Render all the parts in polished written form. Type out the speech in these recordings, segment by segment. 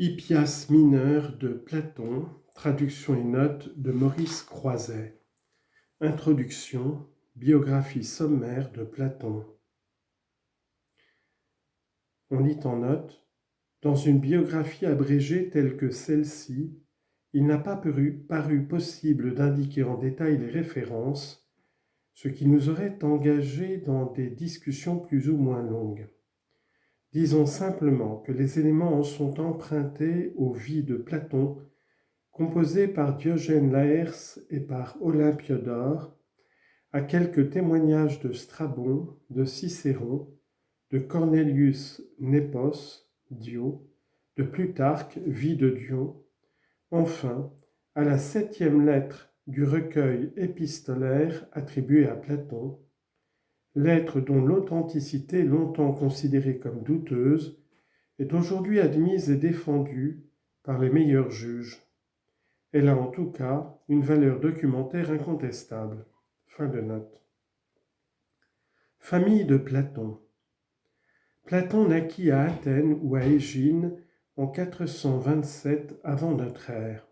Hippias mineur de Platon, traduction et notes de Maurice Croiset. Introduction, biographie sommaire de Platon. On lit en note, dans une biographie abrégée telle que celle-ci, il n'a pas paru possible d'indiquer en détail les références, ce qui nous aurait engagés dans des discussions plus ou moins longues. Disons simplement que les éléments en sont empruntés aux vies de Platon, composées par Diogène Laërce et par Olympiodore, à quelques témoignages de Strabon, de Cicéron, de Cornelius Nepos, Dio, de Plutarque, Vie de Dion, enfin à la 7e lettre du recueil épistolaire attribué à Platon, lettre dont l'authenticité, longtemps considérée comme douteuse, est aujourd'hui admise et défendue par les meilleurs juges. Elle a en tout cas une valeur documentaire incontestable. Fin de note. Famille de Platon. Platon naquit à Athènes ou à Égine en 427 avant notre ère.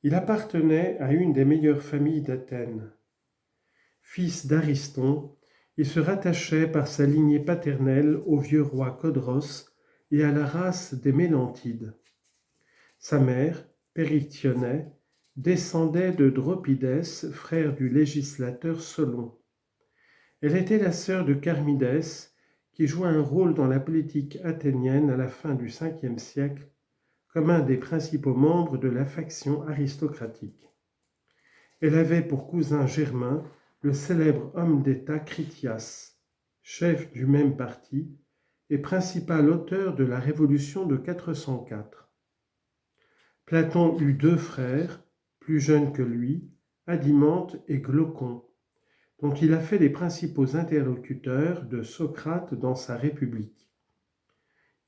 Il appartenait à une des meilleures familles d'Athènes. Fils d'Ariston, il se rattachait par sa lignée paternelle au vieux roi Codros et à la race des Mélantides. Sa mère, Périctionée, descendait de Dropides, frère du législateur Solon. Elle était la sœur de Charmidès, qui joua un rôle dans la politique athénienne à la fin du Ve siècle, comme un des principaux membres de la faction aristocratique. Elle avait pour cousin germain le célèbre homme d'État Critias, chef du même parti et principal auteur de la Révolution de 404. Platon eut 2 frères, plus jeunes que lui, Adimante et Glaucon, dont il a fait les principaux interlocuteurs de Socrate dans sa République.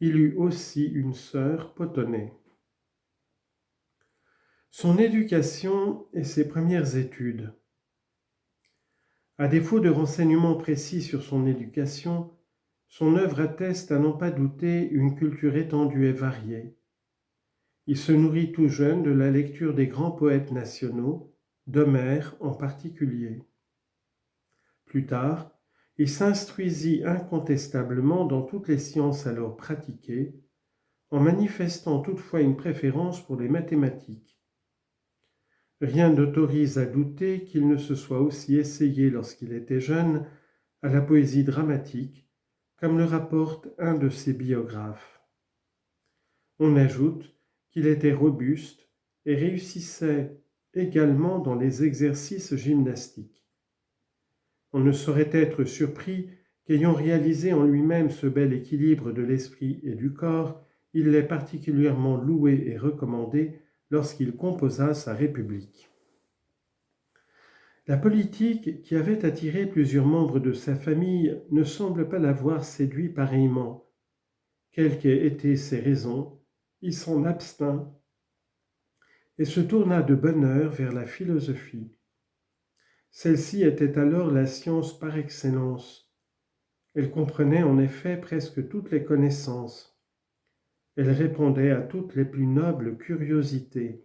Il eut aussi une sœur, Potonée. Son éducation et ses premières études. À défaut de renseignements précis sur son éducation, son œuvre atteste à n'en pas douter une culture étendue et variée. Il se nourrit tout jeune de la lecture des grands poètes nationaux, d'Homère en particulier. Plus tard, il s'instruisit incontestablement dans toutes les sciences alors pratiquées, en manifestant toutefois une préférence pour les mathématiques. Rien n'autorise à douter qu'il ne se soit aussi essayé lorsqu'il était jeune à la poésie dramatique, comme le rapporte un de ses biographes. On ajoute qu'il était robuste et réussissait également dans les exercices gymnastiques. On ne saurait être surpris qu'ayant réalisé en lui-même ce bel équilibre de l'esprit et du corps, il l'ait particulièrement loué et recommandé lorsqu'il composa sa République. La politique, qui avait attiré plusieurs membres de sa famille, ne semble pas l'avoir séduit pareillement. Quelles qu'aient été ses raisons, il s'en abstint et se tourna de bonne heure vers la philosophie. Celle-ci était alors la science par excellence. Elle comprenait en effet presque toutes les connaissances. Elle répondait à toutes les plus nobles curiosités.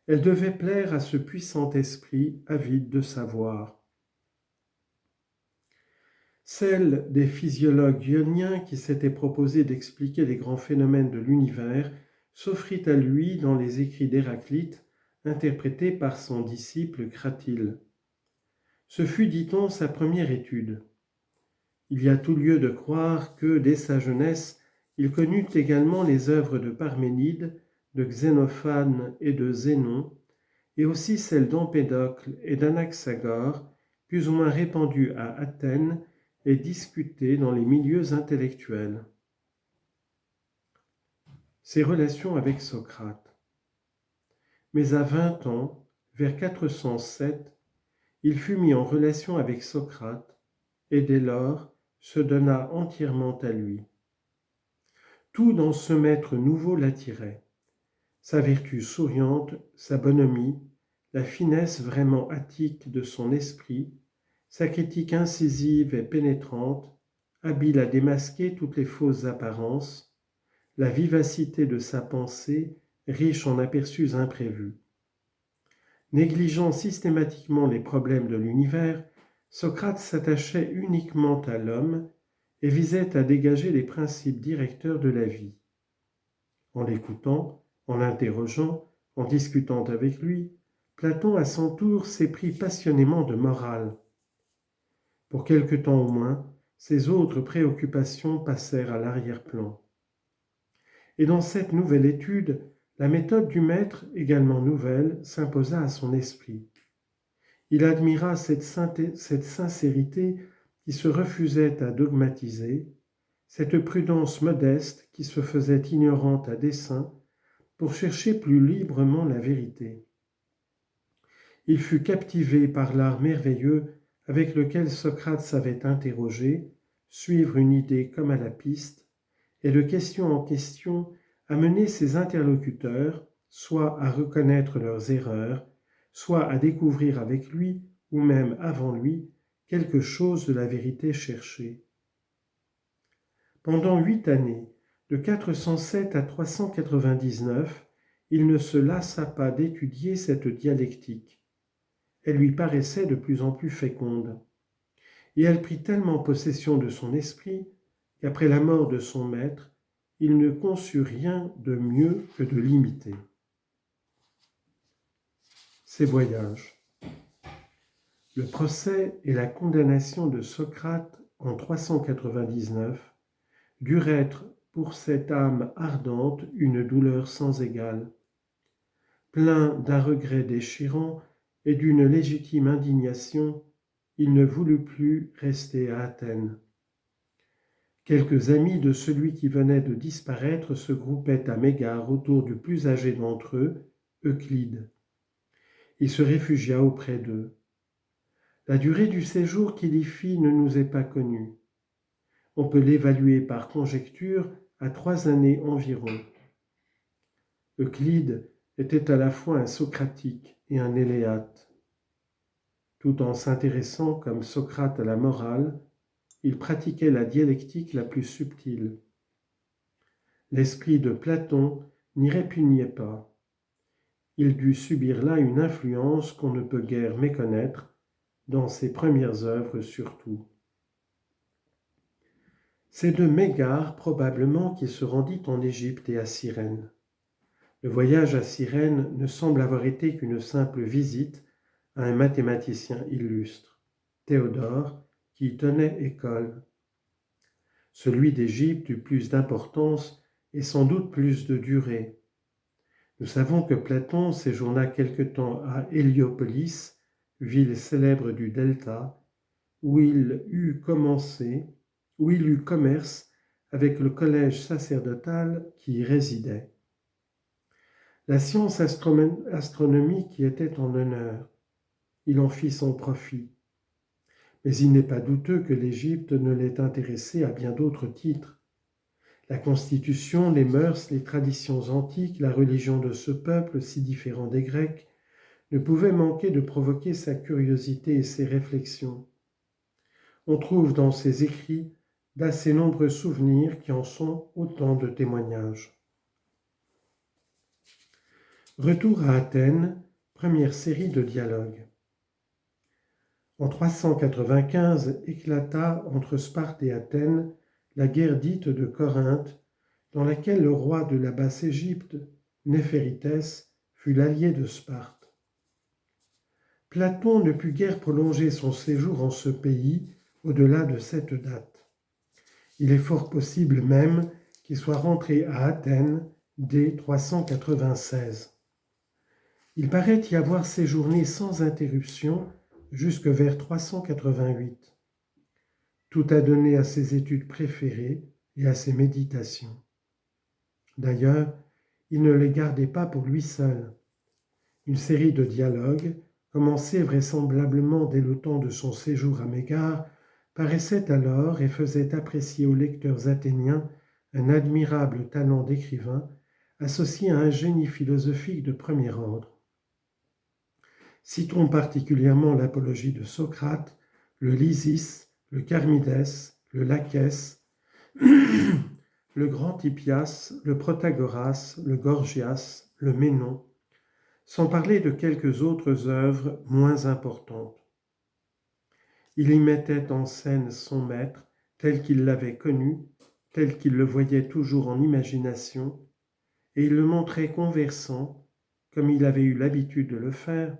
Elle devait plaire à ce puissant esprit avide de savoir. Celle des physiologues ioniens qui s'étaient proposés d'expliquer les grands phénomènes de l'univers s'offrit à lui dans les écrits d'Héraclite, interprétés par son disciple Cratyle. Ce fut, dit-on, sa première étude. Il y a tout lieu de croire que, dès sa jeunesse, il connut également les œuvres de Parménide, de Xénophane et de Zénon, et aussi celles d'Empédocle et d'Anaxagore, plus ou moins répandues à Athènes et discutées dans les milieux intellectuels. Ses relations avec Socrate. Mais à 20 ans, vers 407, il fut mis en relation avec Socrate et dès lors se donna entièrement à lui. Tout dans ce maître nouveau l'attirait. Sa vertu souriante, sa bonhomie, la finesse vraiment attique de son esprit, sa critique incisive et pénétrante, habile à démasquer toutes les fausses apparences, la vivacité de sa pensée, riche en aperçus imprévus. Négligeant systématiquement les problèmes de l'univers, Socrate s'attachait uniquement à l'homme et visait à dégager les principes directeurs de la vie. En l'écoutant, en l'interrogeant, en discutant avec lui, Platon à son tour s'éprit passionnément de morale. Pour quelque temps au moins, ses autres préoccupations passèrent à l'arrière-plan. Et dans cette nouvelle étude, la méthode du maître, également nouvelle, s'imposa à son esprit. Il admira cette sincérité qui se refusait à dogmatiser, cette prudence modeste qui se faisait ignorante à dessein pour chercher plus librement la vérité. Il fut captivé par l'art merveilleux avec lequel Socrate savait interroger, suivre une idée comme à la piste, et de question en question amener ses interlocuteurs soit à reconnaître leurs erreurs, soit à découvrir avec lui, ou même avant lui, quelque chose de la vérité cherchée. Pendant 8 années, de 407 à 399, il ne se lassa pas d'étudier cette dialectique. Elle lui paraissait de plus en plus féconde. Et elle prit tellement possession de son esprit qu'après la mort de son maître, il ne conçut rien de mieux que de l'imiter. Ses voyages. Le procès et la condamnation de Socrate en 399 durent être pour cette âme ardente une douleur sans égale. Plein d'un regret déchirant et d'une légitime indignation, il ne voulut plus rester à Athènes. Quelques amis de celui qui venait de disparaître se groupaient à Mégare autour du plus âgé d'entre eux, Euclide. Il se réfugia auprès d'eux. La durée du séjour qu'il y fit ne nous est pas connue. On peut l'évaluer par conjecture à 3 années environ. Euclide était à la fois un socratique et un éléate. Tout en s'intéressant comme Socrate à la morale, il pratiquait la dialectique la plus subtile. L'esprit de Platon n'y répugnait pas. Il dut subir là une influence qu'on ne peut guère méconnaître, dans ses premières œuvres surtout. C'est de Mégare probablement qu'il se rendit en Égypte et à Cyrène. Le voyage à Cyrène ne semble avoir été qu'une simple visite à un mathématicien illustre, Théodore, qui y tenait école. Celui d'Égypte eut plus d'importance et sans doute plus de durée. Nous savons que Platon séjourna quelque temps à Héliopolis, ville célèbre du Delta, où il eut commerce avec le collège sacerdotal qui y résidait. La science astronomique y était en honneur. Il en fit son profit. Mais il n'est pas douteux que l'Égypte ne l'ait intéressé à bien d'autres titres. La constitution, les mœurs, les traditions antiques, la religion de ce peuple, si différent des Grecs, ne pouvaient manquer de provoquer sa curiosité et ses réflexions. On trouve dans ses écrits d'assez nombreux souvenirs qui en sont autant de témoignages. Retour à Athènes, première série de dialogues. En 395 éclata entre Sparte et Athènes la guerre dite de Corinthe, dans laquelle le roi de la Basse-Égypte, Néphérites, fut l'allié de Sparte. Platon ne put guère prolonger son séjour en ce pays au-delà de cette date. Il est fort possible même qu'il soit rentré à Athènes dès 396. Il paraît y avoir séjourné sans interruption jusque vers 388. Tout a donné à ses études préférées et à ses méditations. D'ailleurs, il ne les gardait pas pour lui seul. Une série de dialogues, commencée vraisemblablement dès le temps de son séjour à Mégare, paraissait alors et faisait apprécier aux lecteurs athéniens un admirable talent d'écrivain associé à un génie philosophique de premier ordre. Citons particulièrement l'apologie de Socrate, le Lysis, le Charmides, le Laches, le grand Hippias, le Protagoras, le Gorgias, le Ménon, sans parler de quelques autres œuvres moins importantes. Il y mettait en scène son maître tel qu'il l'avait connu, tel qu'il le voyait toujours en imagination, et il le montrait conversant, comme il avait eu l'habitude de le faire,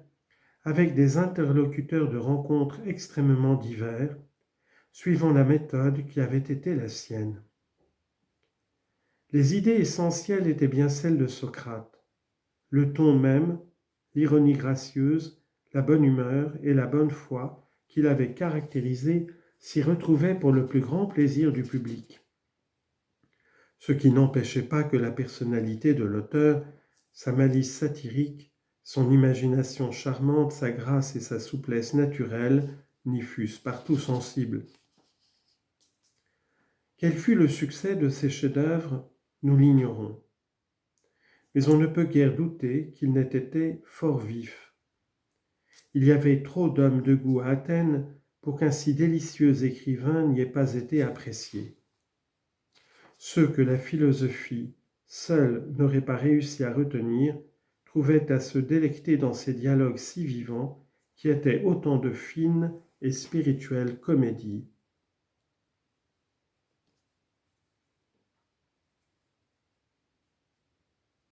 avec des interlocuteurs de rencontres extrêmement divers, suivant la méthode qui avait été la sienne. Les idées essentielles étaient bien celles de Socrate. Le ton même, l'ironie gracieuse, la bonne humeur et la bonne foi qu'il avait caractérisées s'y retrouvaient pour le plus grand plaisir du public. Ce qui n'empêchait pas que la personnalité de l'auteur, sa malice satirique, son imagination charmante, sa grâce et sa souplesse naturelle n'y fussent partout sensibles. Quel fut le succès de ces chefs-d'œuvre, nous l'ignorons. Mais on ne peut guère douter qu'ils n'aient été fort vifs. Il y avait trop d'hommes de goût à Athènes pour qu'un si délicieux écrivain n'y ait pas été apprécié. Ceux que la philosophie seule n'aurait pas réussi à retenir trouvaient à se délecter dans ces dialogues si vivants qui étaient autant de fines et spirituelles comédies.